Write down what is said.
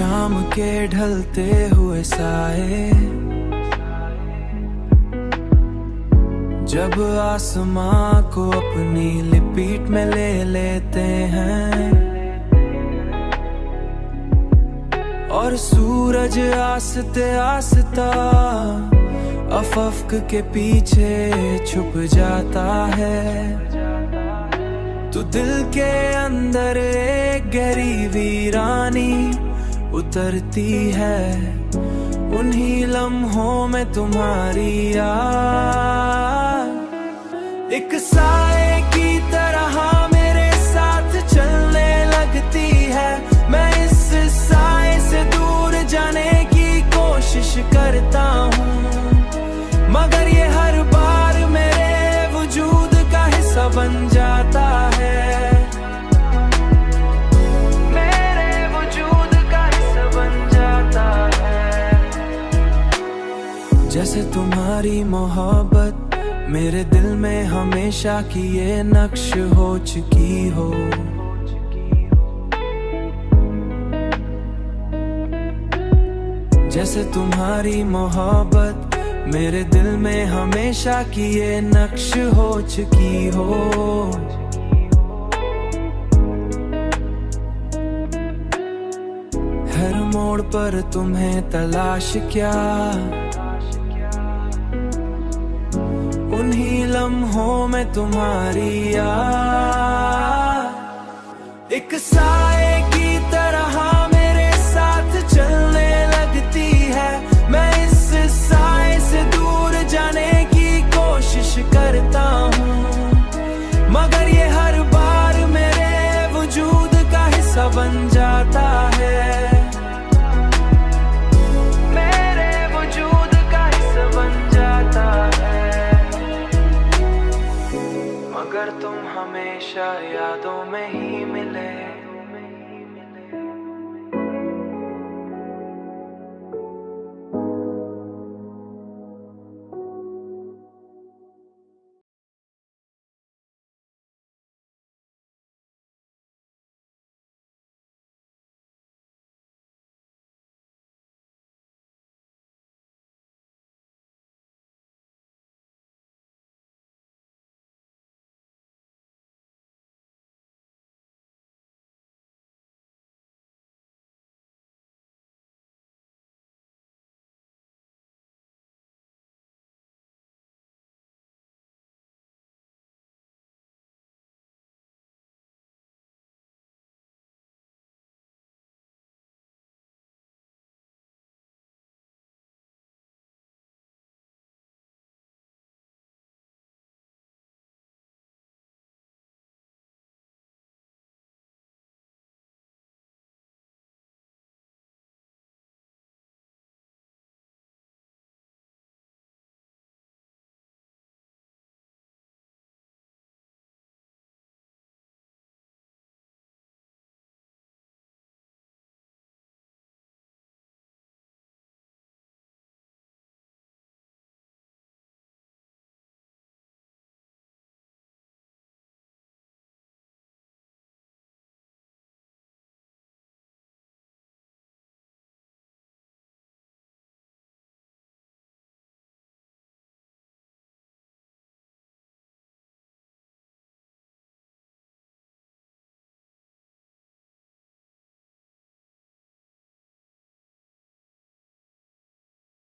शाम के ढलते हुए साए, जब आसमां को अपनी लिपीट में ले लेते हैं और सूरज आस्ते आस्ता अफक के पीछे छुप जाता है, तो दिल के अंदर एक गहरी वीरानी उतरती है। उन्हीं लम्हों में तुम्हारी याद एक साए की तरह मेरे साथ चलने लगती है। मैं इस साए से दूर जाने की कोशिश करता हूँ, मगर ये हर बार मेरे वजूद का हिस्सा बन जाता है। जैसे तुम्हारी मोहब्बत मेरे दिल में हमेशा की ये नक्श हो चुकी हो। जैसे तुम्हारी मोहब्बत मेरे दिल में हमेशा की ये नक्श हो चुकी हो। हर मोड़ पर तुम्हें तलाश क्या, उन्हीं लम्हों में तुम्हारी याद एक साए की तरह मेरे साथ चलने लगती है। मैं इस साए से दूर जाने की कोशिश करता हूँ, मगर ये हर बार मेरे वजूद का हिस्सा बन जाता है। मगर तुम हमेशा यादों में ही